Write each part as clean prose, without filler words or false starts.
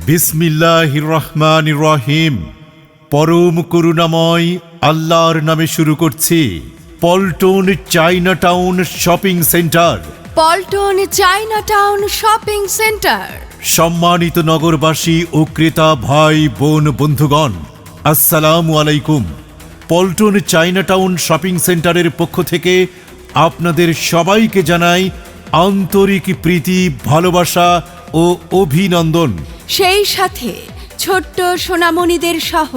বিসমিল্লাহির রহমানির রহিম। পরম করুণাময় আল্লাহর নামে শুরু করছি। Paltan China town shopping centre. Paltan China town shopping centre. সম্মানিত নগরবাসী ও ক্রেতা ভাই বোন বন্ধুগণ, আসসালামু আলাইকুম। পল্টন চায়না টাউন শপিং সেন্টারের পক্ষ থেকে আপনাদের সবাইকে জানাই আন্তরিক প্রীতি, ভালোবাসা ও অভিনন্দন। সেই সাথে ছোট্ট সোনামণিদের সহ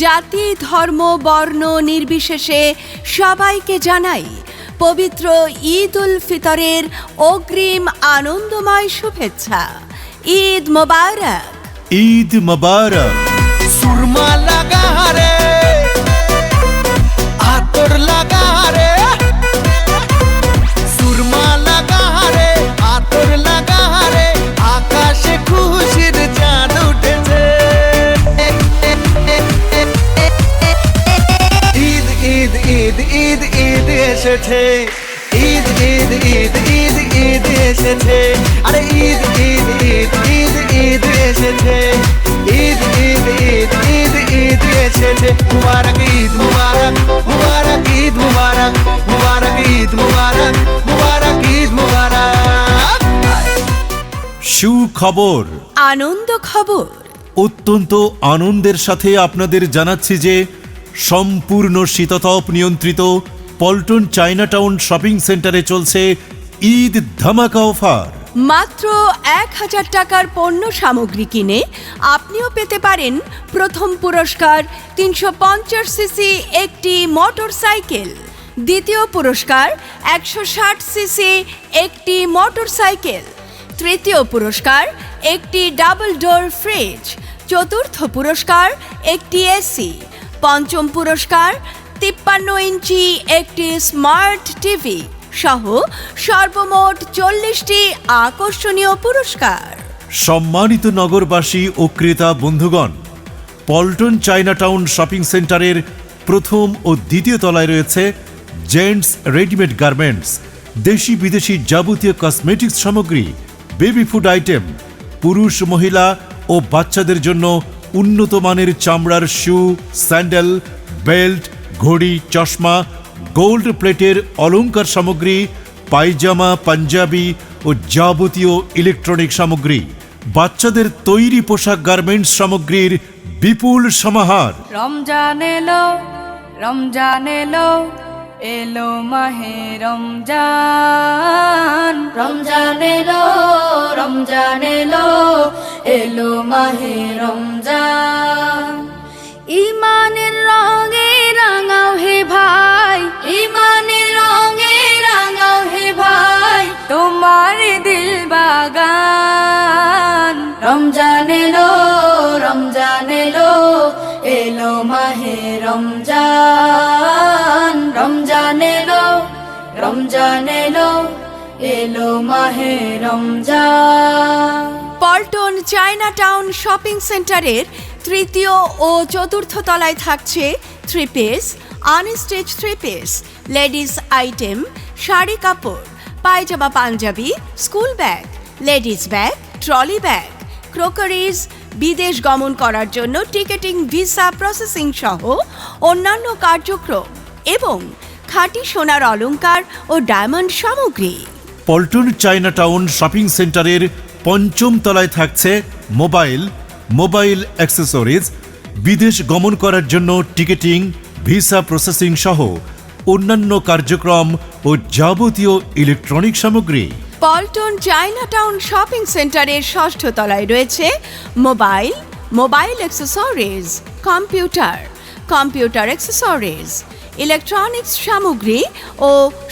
জাতি, ধর্ম, বর্ণ নির্বিশেষে সবাইকে জানাই পবিত্র ঈদ উল ফিতরের অগ্রিম আনন্দময় শুভেচ্ছা। ঈদ মোবারক। ঈদ মোবারক। সুরমা লাগা রে, আতর লাগা রে, সুরমা লাগা রে, আতর লাগা রে, আকাশে খুশির চাঁদ উঠেছে। ঈদ ঈদ ঈদ ঈদ ঈদ এসেছে, ঈদ ঈদ ঈদ ঈদ ঈদ এসেছে, আরে ঈদ ঈদ ঈদ ঈদ ঈদ এসেছে, ঈদ ঈদ ঈদ ঈদ ঈদ এসেছে। মুবারক ঈদ মুবারক, মুবারক ঈদ মুবারক, মুবারক ঈদ মুবারক, মুবারক ঈদ মুবারক। সুখবর, আনন্দ খবর। অত্যন্ত আনন্দের সাথে আপনাদের জানাচ্ছি যে সম্পূর্ণ শীতাতপ নিয়ন্ত্রিত পল্টন চায়না টাউন শপিং সেন্টারে চলছে ঈদ ধামাকা অফার। মাত্র 1000 টাকার পণ্য সামগ্রী কিনে আপনিও পেতে পারেন প্রথম পুরস্কার 350 সিসি একটি মোটরসাইকেল, দ্বিতীয় পুরস্কার 160 সিসি একটি মোটরসাইকেল, তৃতীয় পুরস্কার একটি ডাবল ডোর ফ্রিজ, চতুর্থ পুরস্কার একটি এসি, পঞ্চম পুরস্কার 53 ইঞ্চি একটি স্মার্ট টিভি সহ সর্বমোট 40টি আকর্ষণীয় পুরস্কার। সম্মানিত নগরবাসী ও ক্রেতা বন্ধুগণ, পল্টন চায়না টাউন শপিং সেন্টারের প্রথম ও দ্বিতীয় তলায় রয়েছে জেন্টস রেডিমেড গার্মেন্টস, দেশি বিদেশি যাবতীয় কসমেটিক্স সামগ্রী, বেবি ফুড আইটেম, পুরুষ, মহিলা ও বাচ্চাদের জন্য উন্নত মানের চামড়ার শু, স্যান্ডেল, বেল্ট, ঘড়ি, চশমা, গোল্ড প্লেটের অলংকার সামগ্রী, পায়জামা, পাঞ্জাবি ও যাবতীয় ইলেকট্রনিক সামগ্রী, বাচ্চাদের তৈরি পোশাক, গার্মেন্টস সামগ্রীর বিপুল সমাহার। রমজান এলো, রমজান এলো, এলো মাহে রমজান। রমজান এলো, রমজান এলো, এলো মাহে রমজান। ইমানের রঙে রাঙাও হে ভাই, ইমানের রঙে রাঙাও হে ভাই, তোমার দিল বাগান। রমজান এলো, রমজান এলো, এলো মাহে রমজান। রমজান এলো, রমজান এলো, এলো মাহে Ramzan. Paltan China town shopping সেন্টারের তৃতীয় ও চতুর্থ তলায় থাকছে 3 piece, unstitch 3 piece, ladies item, sari কাপড়, pyjama, panjabi, school bag, ladies bag, trolley bag, crockeries, বিদেশ গমন করার জন্য টিকেটিং, ভিসা প্রসেসিং সহ অন্যান্য কার্যক্রম এবং খাঁটি সোনার অলংকার ও ডায়মন্ড সামগ্রী। পল্টন চায়না টাউন শপিং সেন্টারের পঞ্চম তলায় থাকছে মোবাইল অ্যাক্সেসরিজ, বিদেশ গমন করার জন্য টিকেটিং, ভিসা প্রসেসিং সহ অন্যান্য কার্যক্রম ও যাবতীয় ইলেকট্রনিক সামগ্রী। পল্টন চায়না টাউন শপিং সেন্টারের ষষ্ঠ তলায় রয়েছে mobile accessories, computer accessories, electronics সামগ্রী ও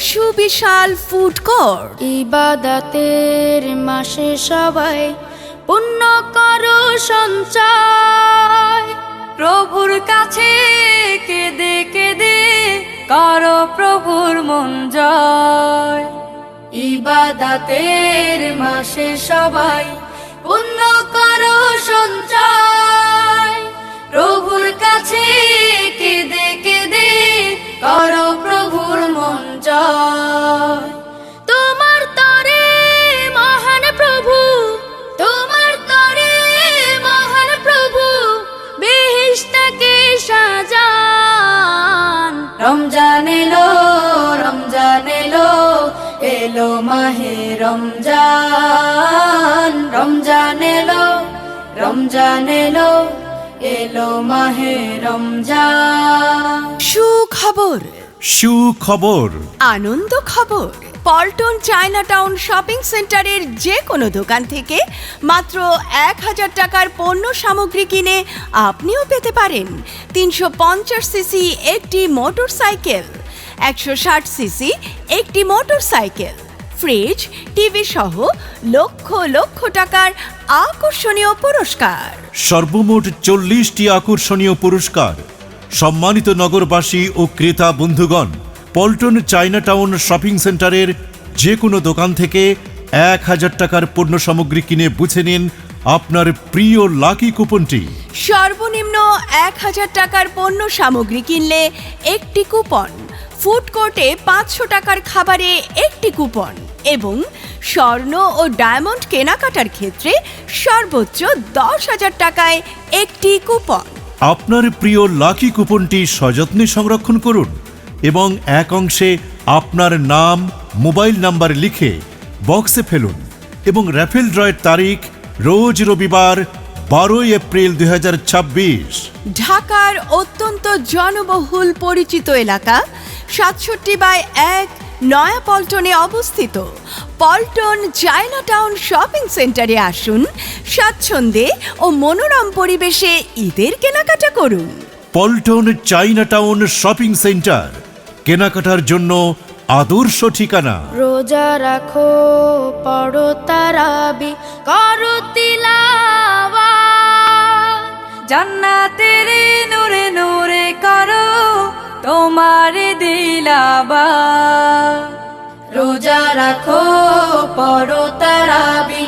সুবিশাল ফুড কোর্ট। ইবাদতের মাসে সবাই পুণ্য করো সঞ্চয়, প্রভুর কাছে কেঁদে কেঁদে করো প্রভুর মন জয়। ইবাদতের মাসে সবাই পুণ্য করো সঞ্চয়, প্রভুর কাছে কেঁদে কেঁদে করো প্রভুর মন জয়। তোমার তরে মহান প্রভু, তোমার তরে রমজান রমজান এলো রমজান এলো এলো মাহে রমজান সুখবর, সুখবর। আনন্দ খবর। পল্টন চায়না টাউন শপিং সেন্টারের যে কোনো দোকান থেকে মাত্র 1000 টাকার পণ্য সামগ্রী কিনে আপনিও পেতে পারেন 350 সিসি একটি মোটরসাইকেল, 160 সিসি একটি মোটরসাইকেল, ফ্রিজ, টিভি সহ লক্ষ লক্ষ টাকার আকর্ষণীয় পুরস্কার। সর্বমোট 40টি আকর্ষণীয় পুরস্কার। সম্মানিত নগরবাসী ও ক্রেতা বন্ধুগণ, পল্টন চায়না টাউন শপিং সেন্টারের যে কোনো দোকান থেকে 1000 টাকার পণ্য সামগ্রী কিনে বুঝে নিন আপনার প্রিয় লাকি কুপনটি। সর্বনিম্ন 1000 টাকার পণ্য সামগ্রী কিনলে একটি কুপন, ফুড কোর্টে 500 টাকার খাবারে একটি কুপন এবং স্বর্ণ ও ডায়মন্ড কেনাকাটার ক্ষেত্রে সর্বোচ্চ 10,000 টাকায় একটি কুপন। আপনার প্রিয় লাকি কুপনটি সযত্নে সংরক্ষণ করুন এবং এক অংশে আপনার নাম, মোবাইল নাম্বার লিখে বক্সে ফেলুন এবং র্যাফেল ড্রয়ের তারিখ রোজ রবিবার 12 এপ্রিল 2026। ঢাকার অত্যন্ত জনবহুল পরিচিত এলাকা 67/1 নয়া পল্টনে অবস্থিত পল্টন চায়না টাউন শপিং সেন্টারে আসুন, স্বাচ্ছন্দ্যে ও মনোরম পরিবেশে ঈদের কেনাকাটা করুন। Paltan China town shopping centre, কেনাকাটার জন্য আদর্শ ঠিকানা। রোজা রাখো পড়ো তারাবি করো তিলাওয়াত জান্নাতের নূরে নূরে করো তোমার দিলাবা। রোজা রাখো পড়ো তারাবি